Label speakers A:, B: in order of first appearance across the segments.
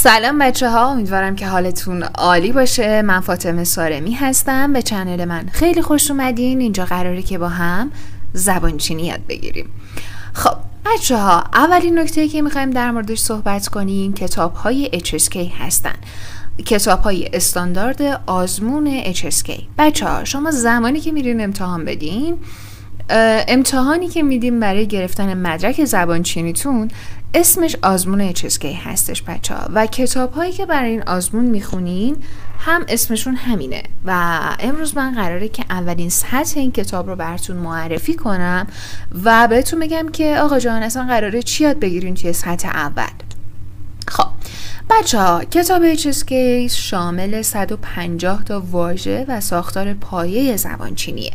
A: سلام بچه ها، امیدوارم که حالتون عالی باشه. من فاطمه سارمی هستم. به چنل من خیلی خوش اومدین. اینجا قراره که با هم زبان چینی یاد بگیریم. خب بچه ها، اولین نکته که میخوایم در موردش صحبت کنیم کتاب های HSK هستن. کتاب های استاندارد آزمون HSK. بچه ها، شما زمانی که میرین امتحان بدین، امتحانی که میدیم برای گرفتن مدرک زبان چینیتون اسمش آزمون HSK هستش بچه ها، و کتاب هایی که برای این آزمون میخونین هم اسمشون همینه. و امروز من قراره که اولین سطح این کتاب رو براتون معرفی کنم و بهتون بگم که آقا جان اصلا قراره چی یاد بگیرین توی سطح اول. خب بچه ها، کتاب HSK شامل 150 تا واژه و ساختار پایه زبان چینیه.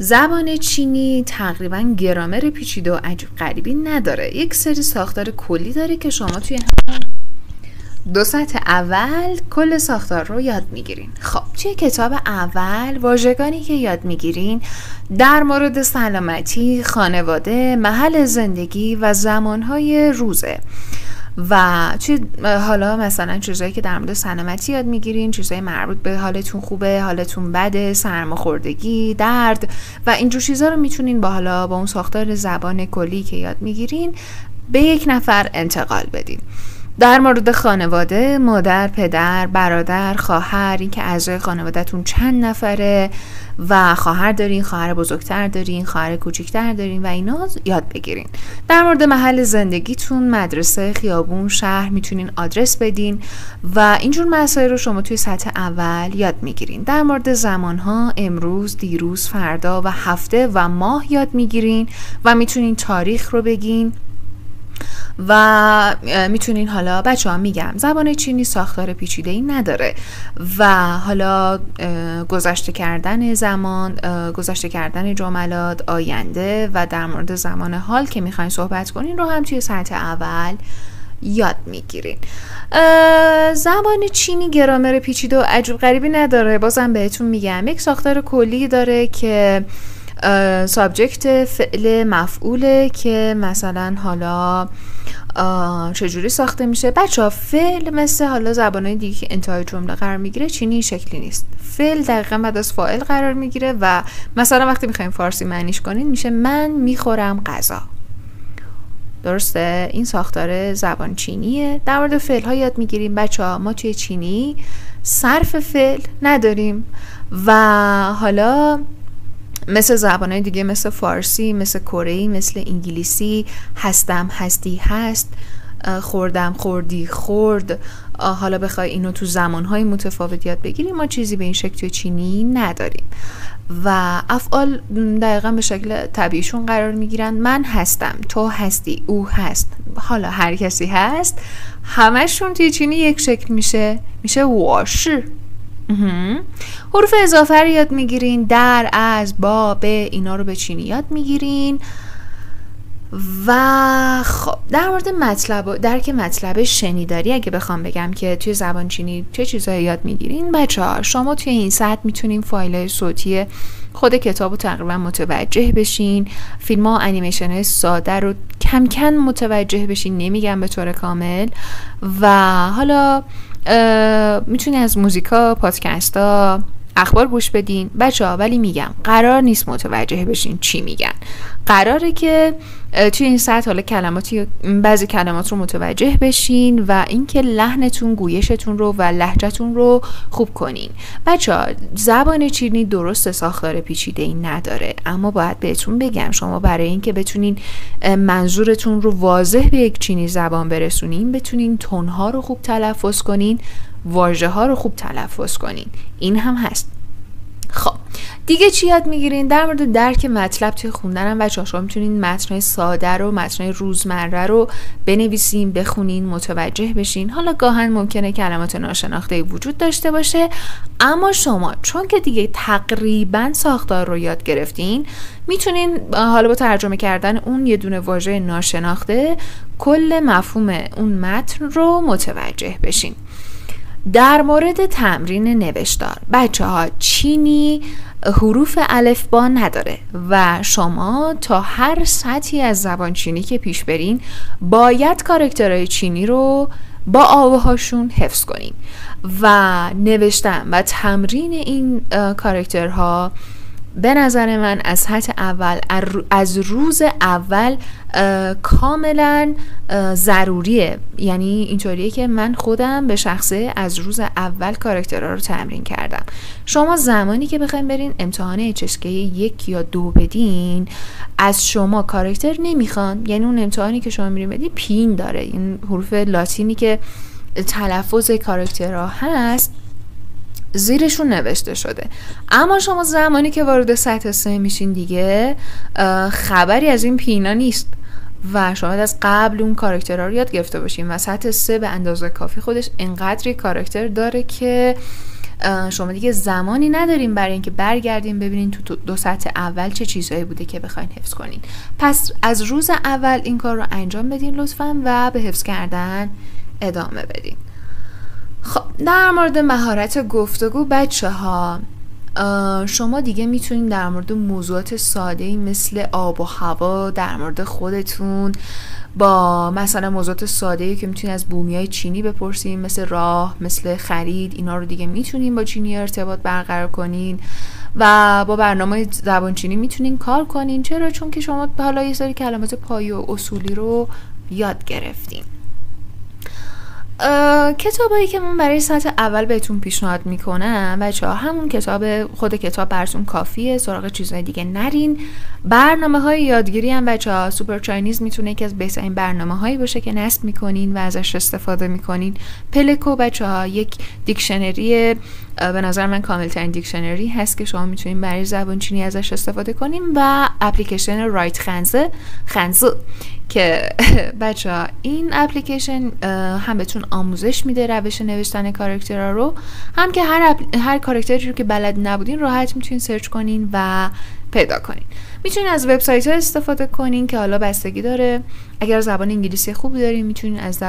A: زبان چینی تقریبا گرامر پیچیده و عجیب غریبی نداره. یک سری ساختار کلی داره که شما توی دو سطح اول کل ساختار رو یاد میگیرین. خب توی کتاب اول واژگانی که یاد میگیرین در مورد سلامتی، خانواده، محل زندگی و زمانهای روزه. و توی حالا مثلا چیزایی که در مورد سلامتی یاد میگیرین، چیزایی مربوط به حالتون خوبه، حالتون بده، سرماخوردگی، درد و اینجور چیزا رو میتونین با اون ساختار زبان کلی که یاد میگیرین به یک نفر انتقال بدین. در مورد خانواده، مادر، پدر، برادر، خواهر، اینکه اعضای خانواده‌تون چند نفره و خواهر دارین، خواهر بزرگتر دارین، خواهر کوچیکتر دارین و اینا یاد بگیرین. در مورد محل زندگیتون، مدرسه، خیابون، شهر میتونین آدرس بدین و اینجور مسائل رو شما توی سطح اول یاد میگیرین. در مورد زمانها، امروز، دیروز، فردا و هفته و ماه یاد میگیرین و میتونین تاریخ رو بگین و میتونین حالا بچه ها میگم زبان چینی ساختار پیچیده ای نداره و حالا گذشته کردن زمان، گذشته کردن جملات، آینده و در مورد زمان حال که میخواین صحبت کنین رو هم توی سطح اول یاد میگیرین. زبان چینی گرامر پیچیده و عجیب غریبی نداره. بازم بهتون میگم یک ساختار کلی داره که سابجکت فعل مفعوله که مثلا حالا چجوری ساخته میشه. بچه ها فعل مثل حالا زبانهای دیگه که انتهای جمله قرار میگیره چینی شکلی نیست. فعل دقیقا بعد از فاعل قرار میگیره و مثلا وقتی میخوایم فارسی معنیش کنین میشه من میخورم غذا. درسته؟ این ساختار زبان چینیه. در مورد فعل ها یاد میگیریم بچه ها. ما توی چینی صرف فعل نداریم و حالا مثل زبانهای دیگه مثل فارسی، مثل کره‌ای، مثل انگلیسی هستم، هستی، هست، خوردم، خوردی، خورد. حالا بخوای اینو تو زمانهای متفاوت یاد بگیریم ما چیزی به این شکل توی چینی نداریم و افعال دقیقا به شکل طبیعیشون قرار میگیرن. من هستم، تو هستی، او هست، حالا هر کسی هست، همشون توی چینی یک شکل میشه واشی. حروف اضافه رو یاد میگیرین. در، از، با، به، اینا رو به چینی یاد میگیرین. و خب در مورد درک مطلب شنیداری اگه بخوام بگم که توی زبان چینی چه چیزایی یاد میگیرین بچه ها، شما توی این سطح میتونین فایل‌های صوتی خود کتاب رو تقریبا متوجه بشین. فیلم ها و انیمیشن های ساده رو کم کم متوجه بشین، نمیگم به طور کامل. و حالا میتونی از موزیکا، پادکستا، اخبار گوش بدین بچه ها، ولی میگم قرار نیست متوجه بشین چی میگن. قراره که توی این سطح حالا بعضی کلمات رو متوجه بشین و اینکه لحنتون، گویشتون رو و لهجهتون رو خوب کنین. بچه ها زبان چینی درست ساختار پیچیده ای نداره، اما باید بهتون بگم شما برای اینکه بتونین منظورتون رو واضح به یک چینی زبان برسونین، بتونین تونها رو خوب تلفظ کنین، واژه ها رو خوب تلفظ کنین. این هم هست. خب دیگه چی یاد میگیرین؟ در مورد درک مطلب توی خوندن هم بچه‌ها شما میتونین متن‌های ساده رو، متن‌های روزمره رو بنویسین، بخونین، متوجه بشین. حالا گاهن ممکنه کلمات ناشناخته وجود داشته باشه، اما شما چون که دیگه تقریبا ساختار رو یاد گرفتین میتونین حالا با ترجمه کردن اون یه دونه واژه ناشناخته کل مفهوم اون متن رو متوجه بشین. در مورد تمرین نوشتار بچه ها چینی حروف الفبا نداره و شما تا هر سطحی از زبان چینی که پیش برین باید کاراکترهای چینی رو با آواهاشون حفظ کنین و نوشتن و تمرین این کاراکترها به نظر من از سطح اول، از روز اول کاملا ضروریه. یعنی اینطوریه که من خودم به شخصه از روز اول کاراکترها رو تمرین کردم. شما زمانی که بخواید برین امتحان HSK 1 یا 2 بدین، از شما کاراکتر نمیخوان. یعنی اون امتحانی که شما میرین بدین پین داره، این حروف لاتینی که تلفظ کاراکترها هست زیرشون نوشته شده. اما شما زمانی که وارد سطح 3 میشین دیگه خبری از این پینا نیست و شما از قبل اون کاراکترها رو یاد گرفته باشین و سطح 3 به اندازه کافی خودش انقدری کاراکتر داره که شما دیگه زمانی ندارین برای اینکه برگردین ببینین تو 2 سطح اول چه چیزهایی بوده که بخواین حفظ کنین. پس از روز اول این کار رو انجام بدین لطفاً و به حفظ کردن ادامه بدین. خب در مورد مهارت گفتگو بچه ها، شما دیگه میتونین در مورد موضوعات ساده‌ای مثل آب و هوا، در مورد خودتون، با مثلا موضوعات ساده‌ای که میتونین از بومیای چینی بپرسین مثل راه، مثل خرید، اینا رو دیگه میتونین با چینی ارتباط برقرار کنین و با برنامه زبان چینی میتونین کار کنین. چرا؟ چون که شما حالا یه سری کلمات پایه و اصولی رو یاد گرفتین. کتابایی که من برای سطح اول بهتون پیشنهاد میکنم بچه‌ها، همون خود کتاب براتون کافیه، سراغ چیزهای دیگه نرین. برنامه‌های یادگیری هم بچه‌ها، سوپر چاینیز میتونه یکی از بهترین برنامه‌هایی باشه که نصب میکنین و ازش استفاده میکنین. پلکو بچه‌ها یک دیکشنری به نظر من کاملترین دیکشنری هست که شما میتونین برای زبان چینی ازش استفاده کنین و اپلیکیشن رایت خنزه که بچه‌ها این اپلیکیشن هم بهتون آموزش میده روش نوشتن کاراکترها رو، هم که هر کاراکتری رو که بلد نبودین راحت میتونین سرچ کنین و پیدا کنین. میتونین از وبسایت ها استفاده کنین که حالا بستگی داره. اگر زبان انگلیسی خوبی دارین میتونین از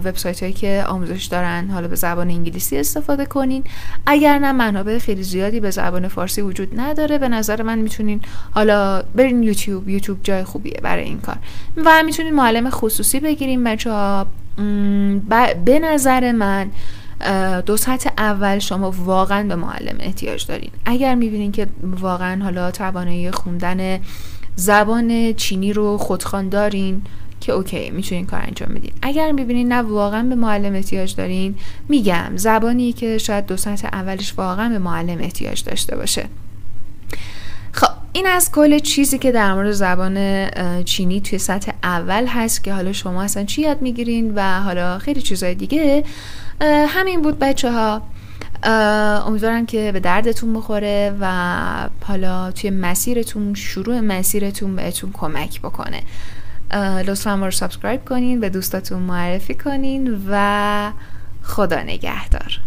A: وبسایت هایی که آموزش دارن حالا به زبان انگلیسی استفاده کنین. اگر نه منابع خیلی زیادی به زبان فارسی وجود نداره، به نظر من میتونین حالا برین یوتیوب جای خوبیه برای این کار و میتونین معلم خصوصی بگیرین بچه‌ها. به نظر من 2 سطح اول شما واقعا به معلم احتیاج دارین. اگر میبینین که واقعا حالا توانایی خوندن زبان چینی رو خودخوان دارین که اوکی میتونین کار انجام بدین. اگر میبینین نه واقعا به معلم احتیاج دارین، میگم زبانی که شاید 2 سطح اولش واقعا به معلم احتیاج داشته باشه. خب این از کل چیزی که در مورد زبان چینی توی سطح اول هست که حالا شما اصلا چی یاد میگیرین و حالا خیلی چیزای دیگه. همین بود بچه‌ها. امیدوارم که به دردتون بخوره و حالا توی شروع مسیرتون بهتون کمک بکنه. لطفا ما رو سابسکرایب کنین، به دوستاتون معرفی کنین و خدا نگهدار.